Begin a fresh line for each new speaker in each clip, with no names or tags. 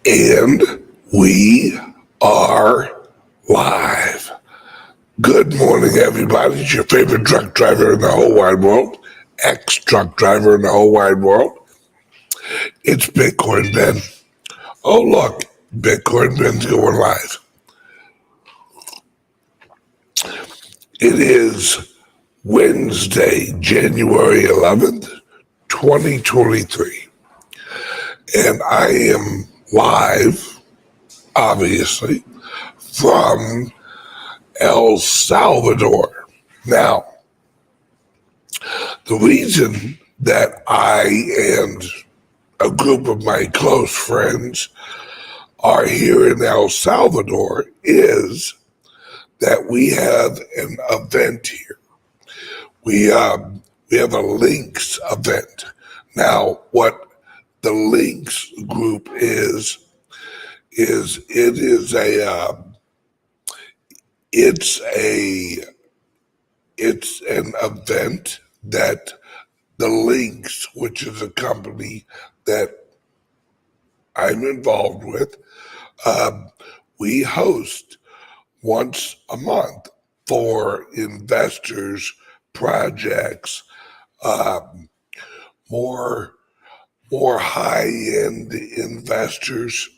And we are live. Good morning, everybody. It's your favorite truck driver in the whole wide world, ex-truck driver in the whole wide world. It's Bitcoin Ben. Oh, look, Bitcoin Ben's going live. It is Wednesday, January 11th, 2023. And I am live, obviously, from El Salvador. Now, the reason that I and a group of my close friends are here in El Salvador is that we have an event here. We have a Links event. Now, what the Links group is it's an event that the Links, which is a company that I'm involved with, we host once a month for investors, projects, more high-end investors.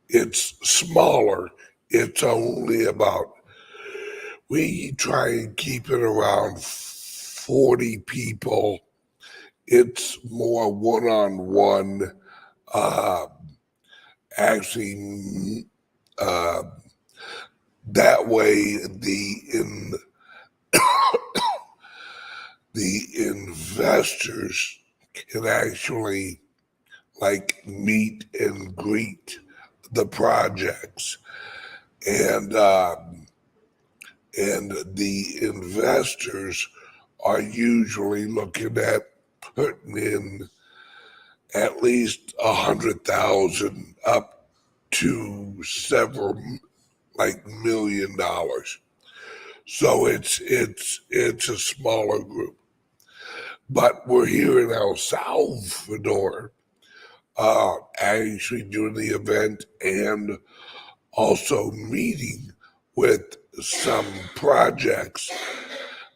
It's smaller. It's only about, we try and keep it around 40 people. It's more one-on-one. Actually, that way the investors can actually meet and greet the projects, and the investors are usually looking at putting in at least 100,000 up to several $1 million. So it's a smaller group. But we're here in El Salvador, actually doing the event and also meeting with some projects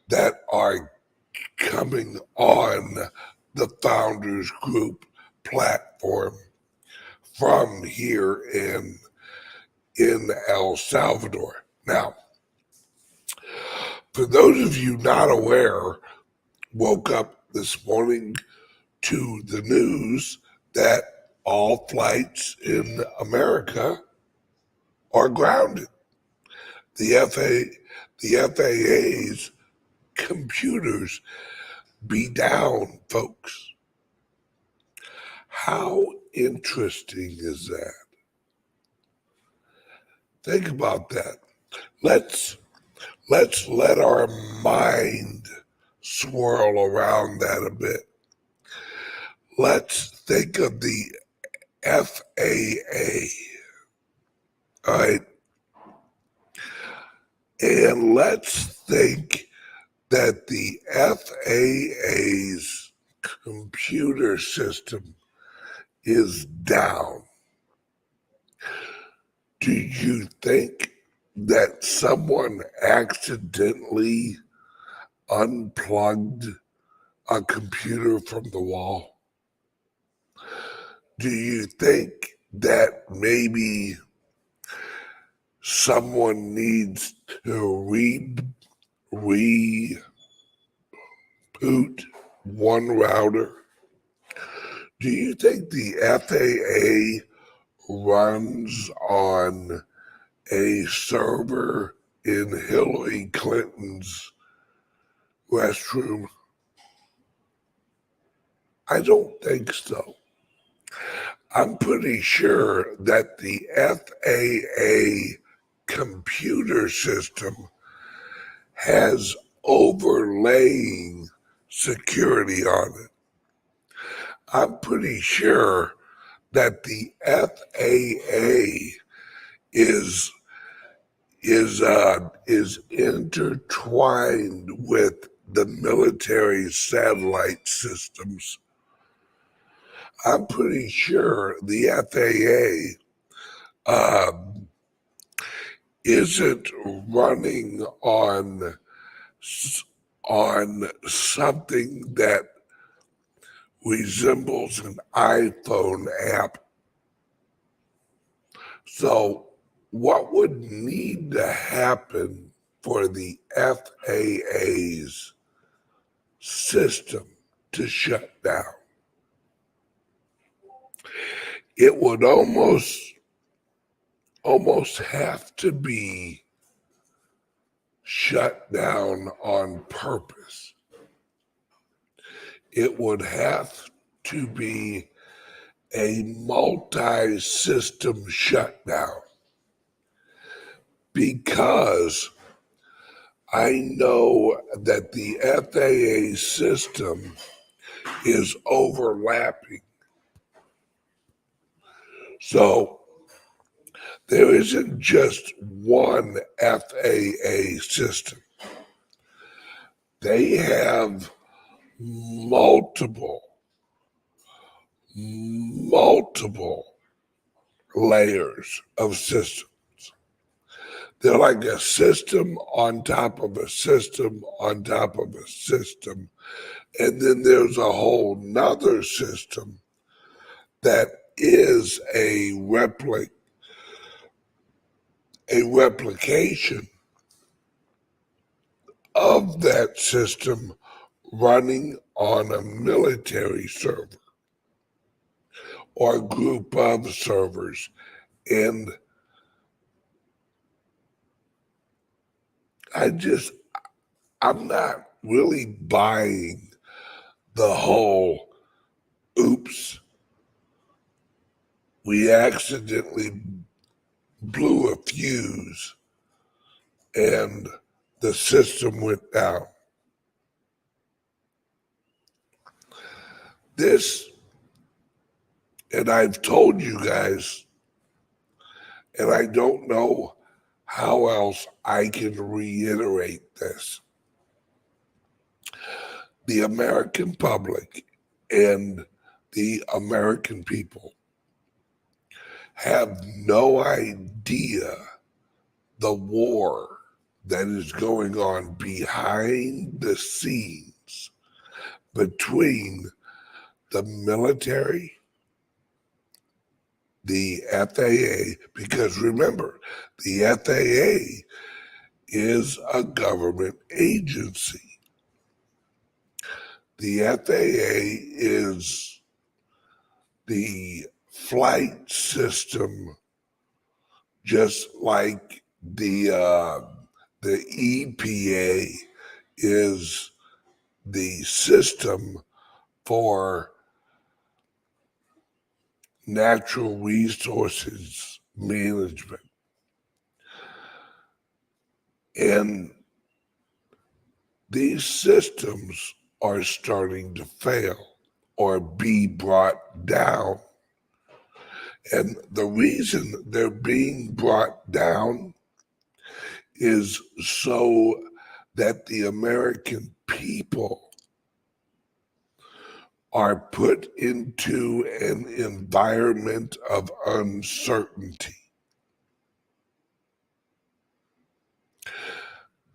that are coming on the Founders Group platform from here in El Salvador. Now, for those of you not aware, woke up this morning to the news that all flights in America are grounded. The FAA's computers be down, folks. How interesting is that? Think about that. Let's let our mind swirl around that a bit. Let's think of the FAA, all right? And let's think that the FAA's computer system is down. Do you think that someone accidentally unplugged a computer from the wall? Do you think that maybe someone needs to reboot one router? Do you think the FAA runs on a server in Hillary Clinton's restroom? I don't think so. I'm pretty sure that the FAA computer system has overlaying security on it. I'm pretty sure that the FAA is intertwined with the military satellite systems. I'm pretty sure the FAA isn't running on something that resembles an iPhone app. So what would need to happen for the FAA's system to shut down? It would almost have to be shut down on purpose. It would have to be a multi-system shutdown, because I know that the FAA system is overlapping. So there isn't just one FAA system. They have multiple layers of systems. They're like a system on top of a system on top of a system. And then there's a whole nother system that is a replication of that system running on a military server or a group of servers. And I'm not really buying the whole, oops, we accidentally blew a fuse and the system went down. This, and I've told you guys, and I don't know how else I can reiterate this. The American public and the American people have no idea the war that is going on behind the scenes between the military, the FAA, because remember, the FAA is a government agency. The FAA is the flight system, just like the EPA is the system for natural resources management. And these systems are starting to fail or be brought down. And the reason they're being brought down is so that the American people are put into an environment of uncertainty.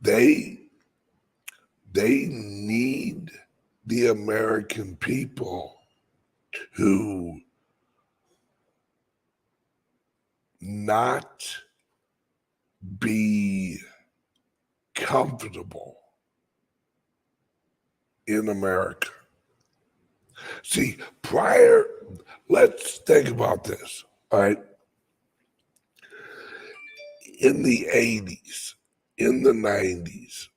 They need the American people to not be comfortable in America. See, let's think about this, all right? In the 80s, in the 90s,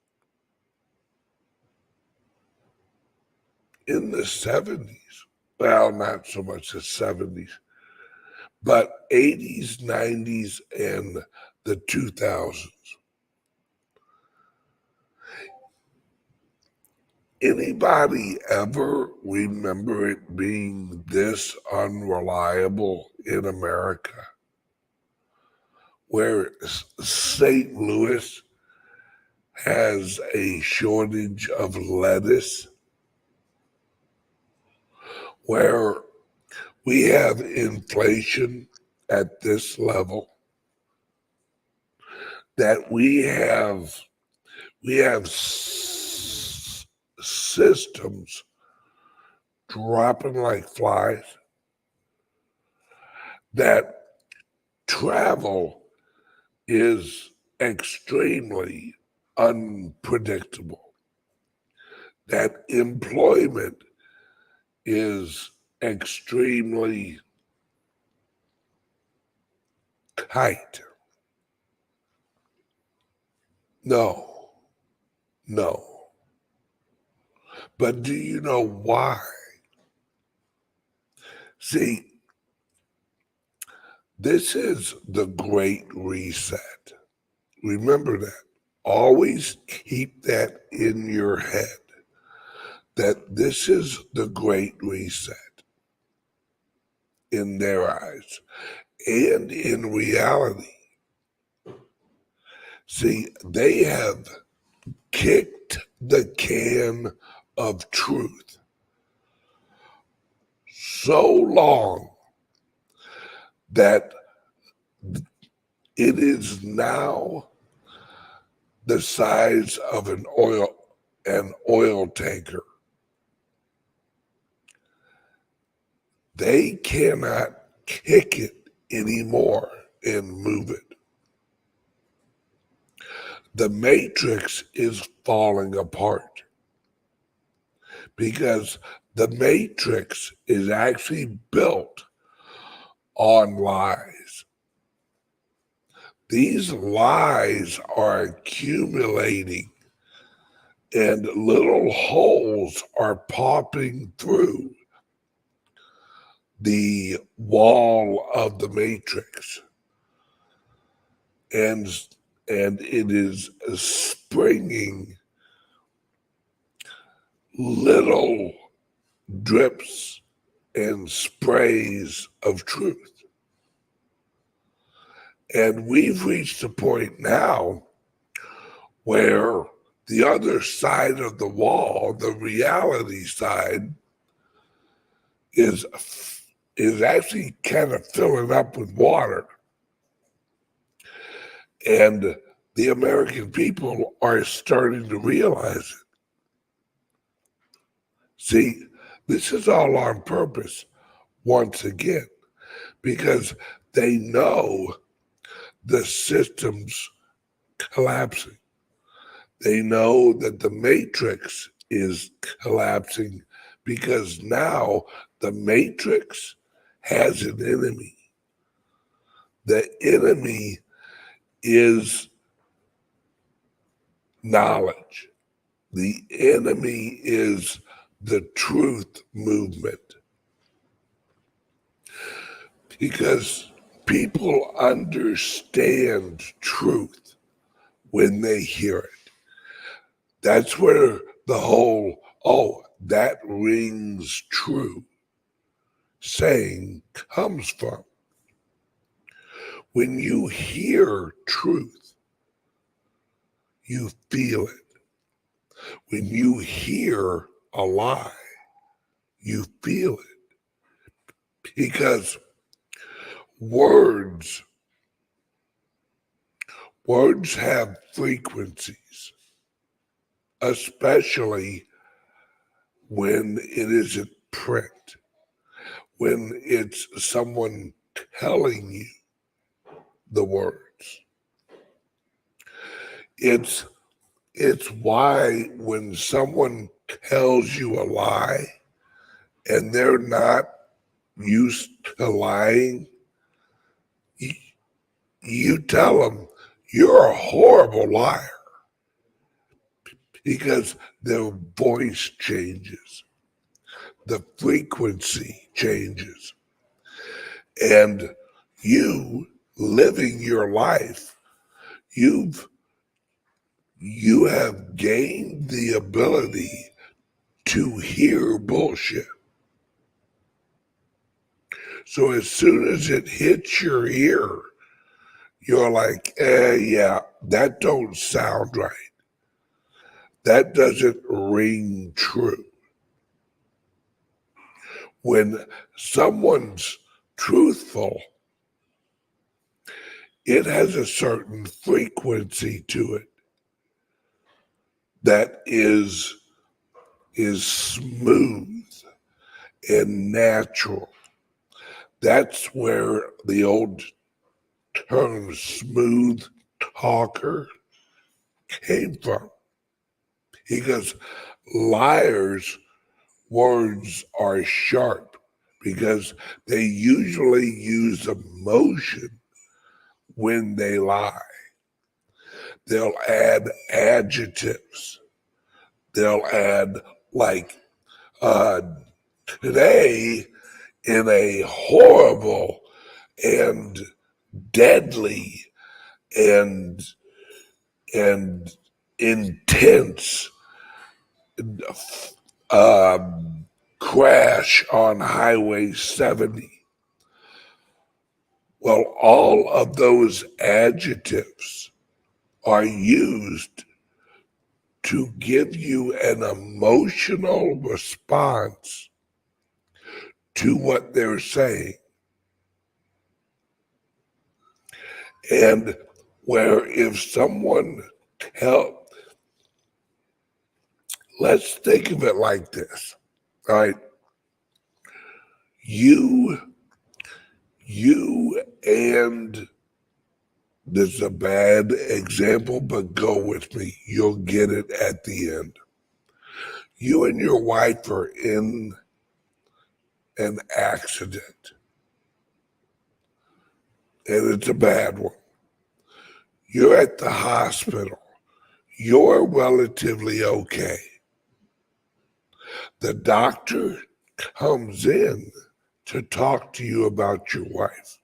in the 70s, well, not so much the 70s, but 80s, 90s, and the 2000s. Anybody ever remember it being this unreliable in America? Where St. Louis has a shortage of lettuce, where We have inflation at this level, that we have systems dropping like flies, that travel is extremely unpredictable, that employment is extremely tight. No, no. But do you know why? See, this is the Great Reset. Remember that. Always keep that in your head, that this is the Great Reset in their eyes. And in reality, see, they have kicked the can of truth so long that it is now the size of an oil tanker. They cannot kick it anymore and move it. The matrix is falling apart because the matrix is actually built on lies. These lies are accumulating and little holes are popping through the wall of the matrix, and it is springing little drips and sprays of truth. And we've reached a point now where the other side of the wall, the reality side, is actually kind of filling up with water. And the American people are starting to realize it. See, this is all on purpose, once again, because they know the system's collapsing. They know that the matrix is collapsing because now the matrix has an enemy. The enemy is knowledge. The enemy is the truth movement. Because people understand truth when they hear it. That's where the whole, oh, that rings true saying comes from. When you hear truth, you feel it. When you hear a lie, you feel it. Because words have frequencies, especially when it isn't print, when it's someone telling you the words. It's why when someone tells you a lie and they're not used to lying, you tell them you're a horrible liar, because their voice changes, the frequency changes, and you living your life, you have gained the ability to hear bullshit. So as soon as it hits your ear, you're like, yeah, that don't sound right. That doesn't ring true. when someone's truthful, it has a certain frequency to it that is smooth and natural. That's where the old term smooth talker came from. Because liars' words are sharp because they usually use emotion when they lie. They'll add adjectives. They'll add, like, today in a horrible and deadly and intense crash on Highway 70. Well, all of those adjectives are used to give you an emotional response to what they're saying. And where if someone let's think of it like this, all right? You and, this is a bad example, but go with me. You'll get it at the end. You and your wife are in an accident, and it's a bad one. You're at the hospital. You're relatively okay. The doctor comes in to talk to you about your wife.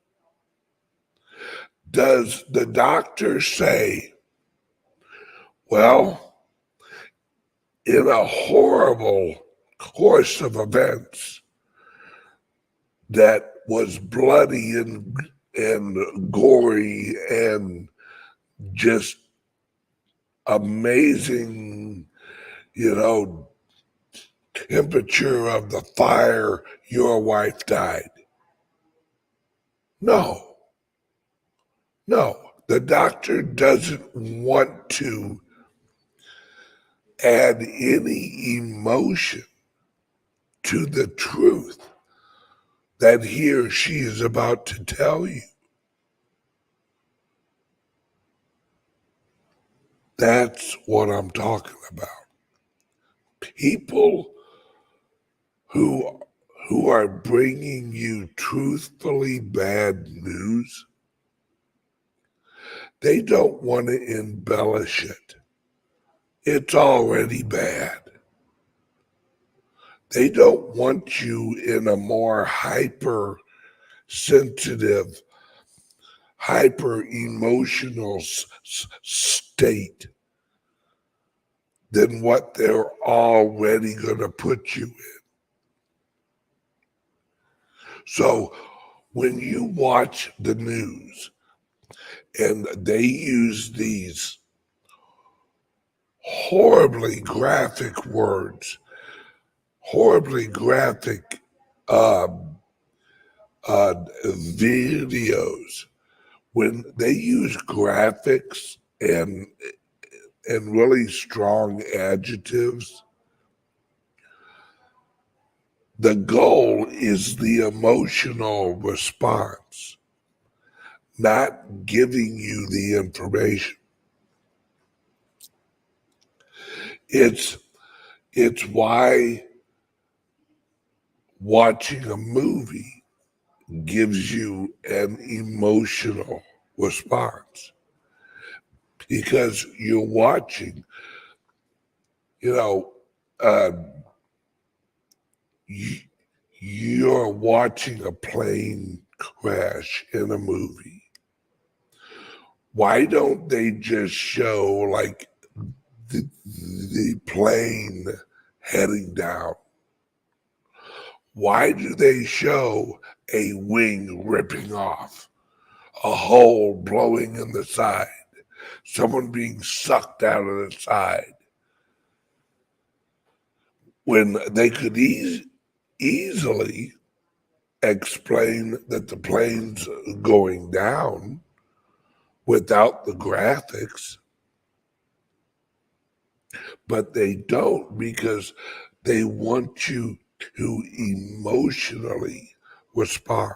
Does the doctor say, well, in a horrible course of events that was bloody and gory and just amazing, temperature of the fire, your wife died? No, the doctor doesn't want to add any emotion to the truth that he or she is about to tell you. That's what I'm talking about. People who are bringing you truthfully bad news, they don't want to embellish it. It's already bad. They don't want you in a more hypersensitive, hyper emotional state than what they're already going to put you in. So when you watch the news and they use these horribly graphic words, horribly graphic videos, when they use graphics and really strong adjectives, the goal is the emotional response, not giving you the information. It's why watching a movie gives you an emotional response, because you're watching, you're watching a plane crash in a movie. Why don't they just show like the plane heading down? Why do they show a wing ripping off, a hole blowing in the side, someone being sucked out of the side, when they could easily explain that the plane's going down without the graphics, but they don't because they want you to emotionally respond.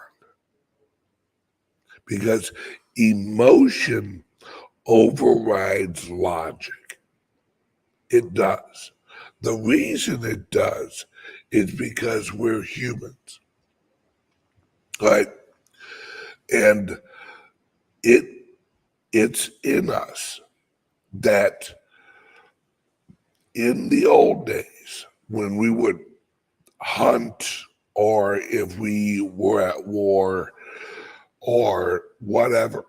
Because emotion overrides logic. It does. The reason it does is because we're humans, right? And it's in us that in the old days when we would hunt, or if we were at war or whatever,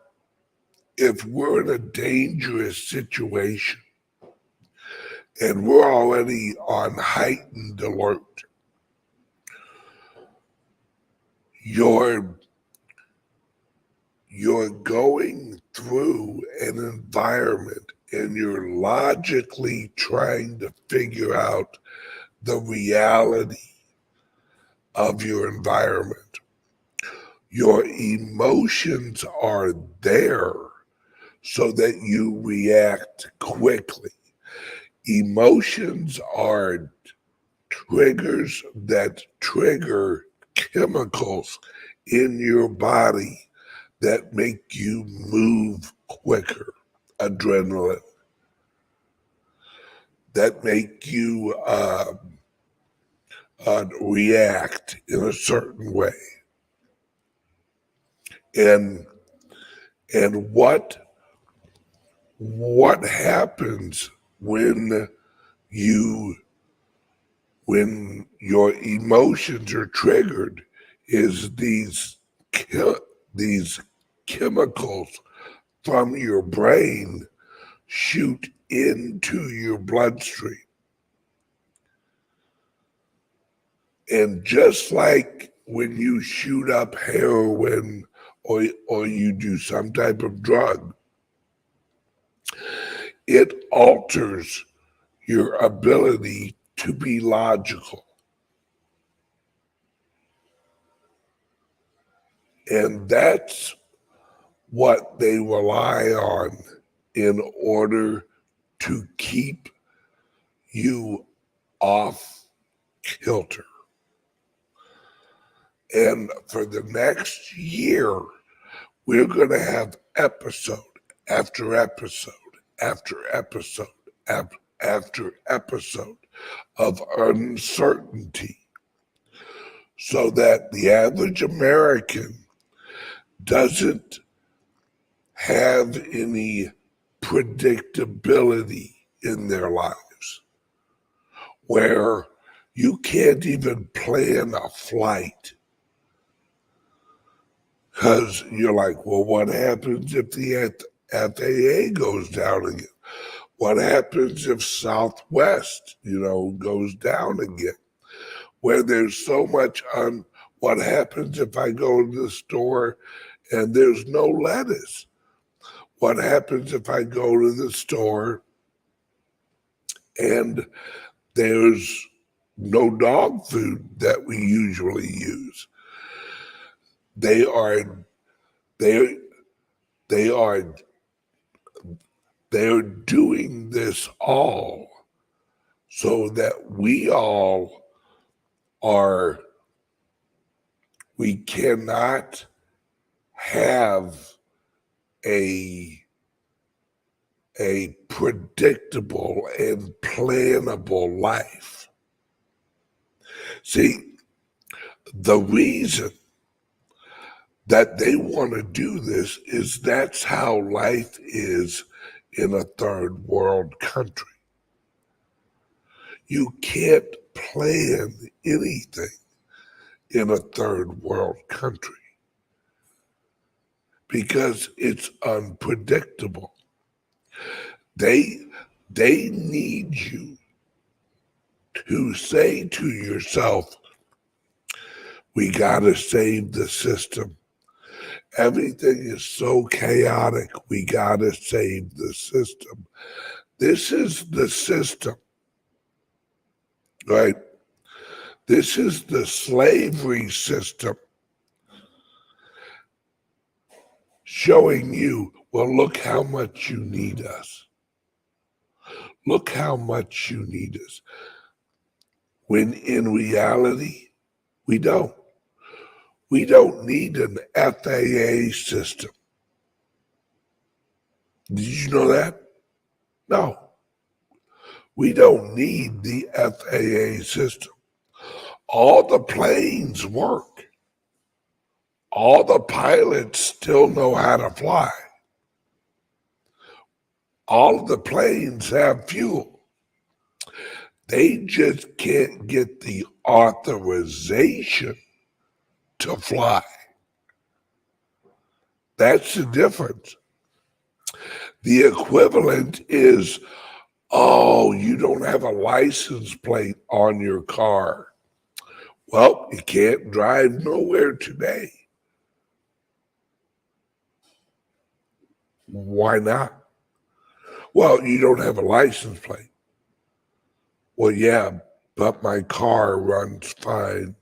if we're in a dangerous situation and we're already on heightened alert, you're going through an environment and you're logically trying to figure out the reality of your environment. Your emotions are there so that you react quickly. Emotions are triggers that trigger chemicals in your body that make you move quicker. Adrenaline, that make you react in a certain way. And what happens when your emotions are triggered is these chemicals from your brain shoot into your bloodstream. And just like when you shoot up heroin or you do some type of drug, it alters your ability to be logical. And that's what they rely on in order to keep you off kilter. And for the next year, we're going to have episode after episode after episode after episode of uncertainty, so that the average American doesn't have any predictability in their lives, where you can't even plan a flight because you're like, well, what happens if the FAA goes down again? What happens if Southwest, goes down again? Where there's so much on what happens if I go to the store and there's no lettuce? What happens if I go to the store and there's no dog food that we usually use? They are doing this all so that we cannot have a predictable and plannable life. See, the reason that they want to do this is that's how life is in a third world country. You can't plan anything in a third world country because it's unpredictable. They need you to say to yourself, we gotta save the system. Everything is so chaotic. We gotta save the system. This is the system, right? This is the slavery system showing you, well, look how much you need us. Look how much you need us. When in reality, we don't. We don't need an FAA system. Did you know that? No. We don't need the FAA system. All the planes work. All the pilots still know how to fly. All of the planes have fuel. They just can't get the authorization to fly. That's the difference. The equivalent is, oh, you don't have a license plate on your car. Well, you can't drive nowhere today. Why not? Well, you don't have a license plate. Well, yeah, but my car runs fine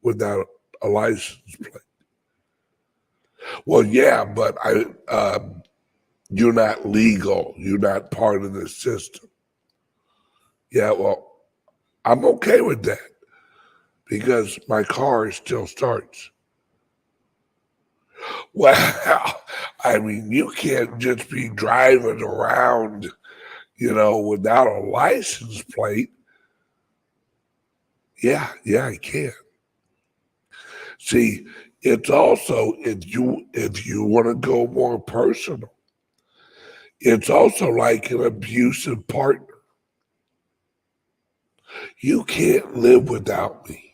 without a license plate. Well, yeah, but you're not legal. You're not part of the system. Yeah, well, I'm okay with that because my car still starts. Well, I mean, you can't just be driving around, without a license plate. Yeah, I can. See, it's also, if you want to go more personal, it's also like an abusive partner. You can't live without me.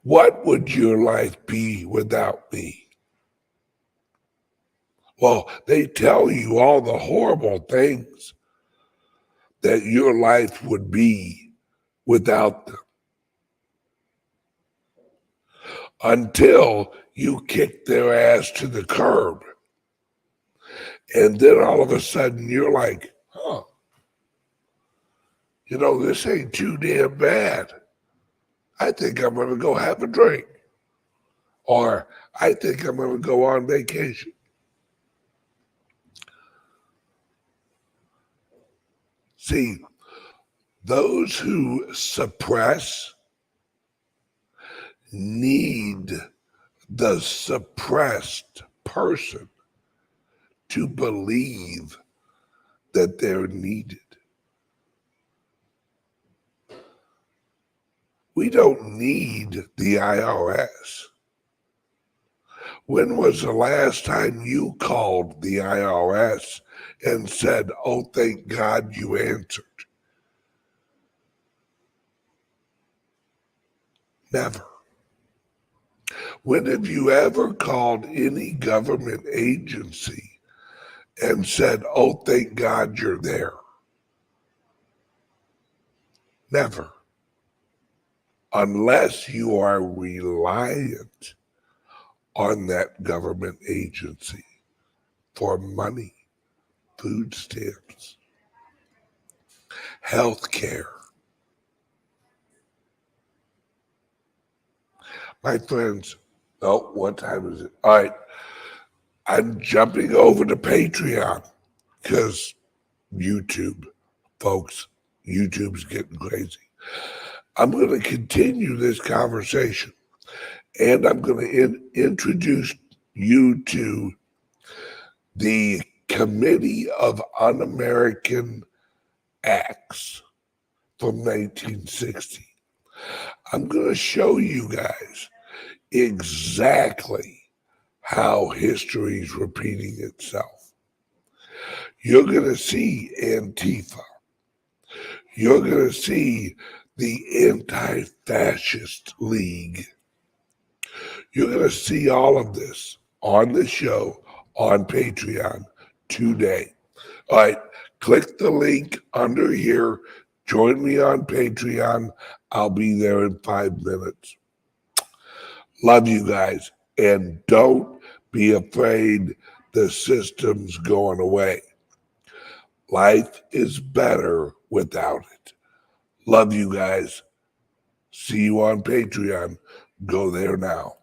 What would your life be without me? Well, they tell you all the horrible things that your life would be without them, until you kick their ass to the curb. And then all of a sudden you're like, this ain't too damn bad. I think I'm going to go have a drink. Or I think I'm going to go on vacation. See, those who suppress need the suppressed person to believe that they're needed. We don't need the IRS. When was the last time you called the IRS and said, oh, thank God you answered? Never. When have you ever called any government agency and said, oh, thank God you're there? Never. Unless you are reliant on that government agency for money, food stamps, health care. My friends, what time is it? All right, I'm jumping over to Patreon because YouTube, folks, YouTube's getting crazy. I'm going to continue this conversation, and I'm going to introduce you to the Committee of Un-American Acts from 1960. I'm going to show you guys exactly how history is repeating itself. You're going to see Antifa. You're going to see the Anti-Fascist League. You're going to see all of this on the show on Patreon today. All right, click the link under here. Join me on Patreon. I'll be there in 5 minutes. Love you guys. And don't be afraid the system's going away. Life is better without it. Love you guys. See you on Patreon. Go there now.